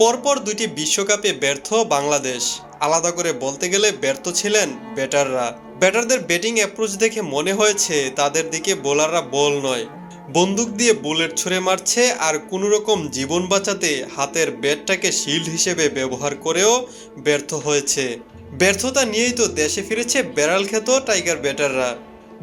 পরপর দুটি বিশ্বকাপে ব্যর্থ বাংলাদেশ। আলাদা করে বলতে গেলে ব্যর্থ ছিলেন ব্যাটাররা। ব্যাটারদের ব্যাটিং অ্যাপ্রোচ দেখে মনে হয়েছে তাদের দিকে বোলাররা বল নয়, বন্দুক দিয়ে বুলেট ছুঁড়ে মারছে, আর কোনো রকম জীবন বাঁচাতে হাতের ব্যাটটাকে শিল্ড হিসেবে ব্যবহার করেও ব্যর্থ হয়েছে। ব্যর্থতা নিয়েই তো দেশে ফিরেছে বেড়াল খ্যাত টাইগার ব্যাটাররা।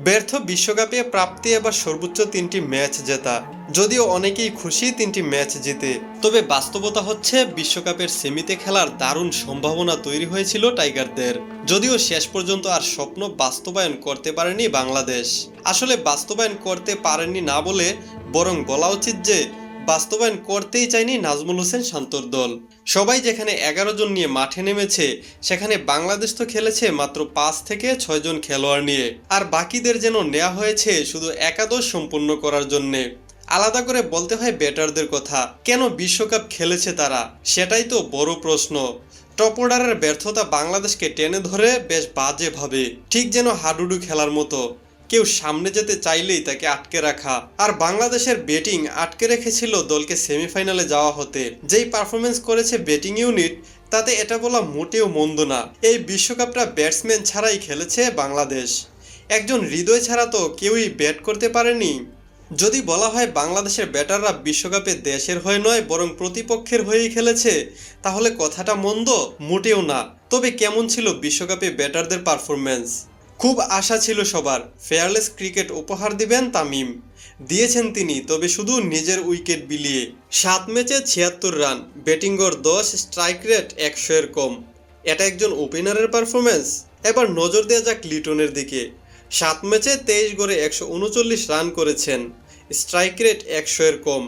ব্যর্থ বিশ্বকাপে প্রাপ্তি এবার সর্বোচ্চ 3টি ম্যাচ জেতা। যদিও অনেকেই খুশি 3টি ম্যাচ জিতে, তবে বাস্তবতা হচ্ছে বিশ্বকাপের সেমিতে খেলার দারুণ সম্ভাবনা তৈরি হয়েছিল টাইগারদের। যদিও শেষ পর্যন্ত আর স্বপ্ন বাস্তবায়ন করতে পারেনি বাংলাদেশ। আসলে বাস্তবায়ন করতে পারেননি না বলে বরং বলা উচিত যে বাস্তবায়ন করতেই চায়নি নাজমুল হোসেন শান্তর দল। সবাই যেখানে 11 জন নিয়ে মাঠে নেমেছে, সেখানে বাংলাদেশ তো খেলেছে মাত্র 5 থেকে 6 জন খেলোয়াড় নিয়ে, আর বাকিদের যেন নেওয়া হয়েছে শুধু একাদশ সম্পূর্ণ করার জন্যে। আলাদা করে বলতে হয় ব্যাটারদের কথা। কেন বিশ্বকাপ খেলেছে তারা, সেটাই তো বড় প্রশ্ন। টপ অর্ডারের ব্যর্থতা বাংলাদেশকে টেনে ধরে বেশ বাজেভাবে, ঠিক যেন হাডুডু খেলার মতো। কেউ সামনে যেতে চাইলেই তাকে আটকে রাখা। আর বাংলাদেশের ব্যাটিং আটকে রেখেছিল দলকে সেমিফাইনালে যাওয়া হতে। যেই পারফরমেন্স করেছে ব্যাটিং ইউনিট, তাতে এটা বলা মোটেও মন্দ না। এই বিশ্বকাপটা ব্যাটসম্যান ছাড়াই খেলেছে বাংলাদেশ। একজন হৃদয় ছাড়া তো কেউই ব্যাট করতে পারেনি। যদি বলা হয় বাংলাদেশের ব্যাটাররা বিশ্বকাপে দেশের হয়ে নয় বরং প্রতিপক্ষের হয়েই খেলেছে, তাহলে কথাটা মন্দ মোটেও না। তবে কেমন ছিল বিশ্বকাপে ব্যাটারদের পারফরমেন্স? খুব আশা ছিল সবার, ফেয়ারলেস ক্রিকেট উপহার দিবেন তামিম। দিয়েছেন তিনি, তবে শুধু নিজের উইকেট বিলিয়ে। 7 ম্যাচে 76 রান, ব্যাটিং গড় 10, স্ট্রাইক রেট 100-এর কম। এটা একজন ওপেনারের পারফরমেন্স? এবার নজর দেওয়া যাক লিটনের দিকে। 7 ম্যাচে 23 গড়ে 139 রান করেছেন, স্ট্রাইক রেট 100-এর কম।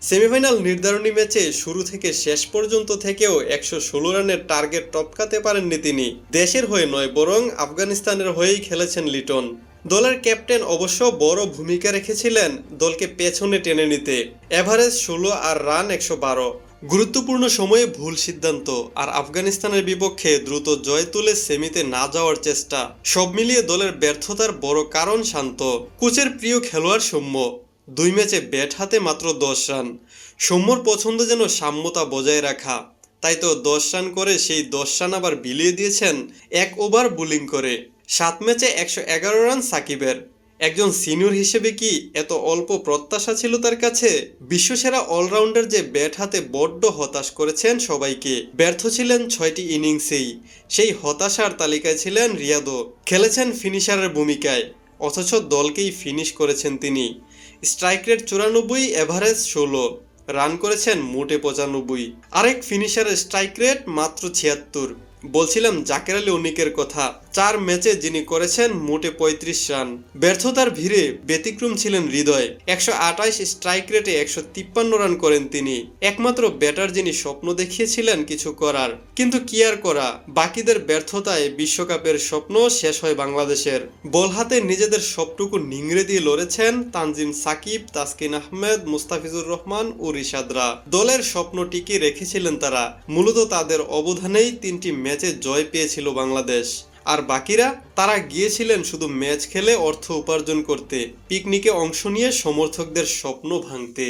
সেমিফাইনাল নির্ধারণী ম্যাচে শুরু থেকে শেষ পর্যন্ত থেকেও 116 রানের টার্গেট টপকাতে পারেননি তিনি। দেশের হয়ে নয় বরং আফগানিস্তানের হয়েই খেলেছেন লিটন। দলের ক্যাপ্টেন অবশ্য বড় ভূমিকা রেখেছিলেন দলকে পেছনে টেনে নিতে। এভারেজ 16 আর রান 112। গুরুত্বপূর্ণ সময়ে ভুল সিদ্ধান্ত আর আফগানিস্তানের বিপক্ষে দ্রুত জয় তুলে সেমিতে না যাওয়ার চেষ্টা, সব মিলিয়ে দলের ব্যর্থতার বড় কারণ শান্ত। কোচের প্রিয় খেলোয়াড় সৌম্য, 2 ম্যাচে ব্যাট হাতে মাত্র 10 রান। সৌম্যর পছন্দ যেন সাম্যতা বজায় রাখা। তাই তো 10 রান করে সেই 10 রান আবার বিলিয়ে দিয়েছেন 1 ওভার বোলিং করে। 7 ম্যাচে 111 রান সাকিবের। একজন সিনিয়র হিসেবে কি এত অল্প প্রত্যাশা ছিল তার কাছে? বিশ্বসেরা অলরাউন্ডার যে ব্যাট হাতে বড্ড হতাশ করেছেন সবাইকে। ব্যর্থ ছিলেন 6টি ইনিংসেই। সেই হতাশার তালিকায় ছিলেন রিয়াদও। খেলেছেন ফিনিশারের ভূমিকায়, অথচ দলকেই ফিনিশ করেছেন তিনি। স্ট্রাইক রেট 94, এভারেজ 16, রান করেছেন মোটে 95। আরেক ফিনিশারের স্ট্রাইক রেট মাত্র 76। বলছিলাম জাকের আলী অনিকের কথা। 4 ম্যাচে যিনি করেছেন মোটে 35 রান। ব্যর্থতার ভিড়ে ব্যতিক্রম ছিলেন হৃদয়। 128 স্ট্রাইক রেটে 153 রান করেন তিনি। একমাত্র ব্যাটার যিনি স্বপ্ন দেখিয়েছিলেন কিছু করার, কিন্তু কি আর করা, বাকিদের ব্যর্থতায় বিশ্বকাপের স্বপ্ন শেষ হয় বাংলাদেশের। বল হাতে নিজেদের সবটুকু নিংড়ে দিয়ে লড়েছেন তানজিম সাকিব, তাসকিন আহমেদ, মুস্তাফিজুর রহমান ও রিশাদরা। দলের স্বপ্ন টিকিয়ে রেখেছিলেন তারা। মূলত তাদের অবদানেই 3টি ম্যাচে জয় পেয়েছিল বাংলাদেশ। আর বাকিরা, তারা গিয়েছিলেন শুধু ম্যাচ খেলে অর্থ উপার্জন করতে, পিকনিকে অংশ নিয়ে সমর্থকদের স্বপ্ন ভাঙতে।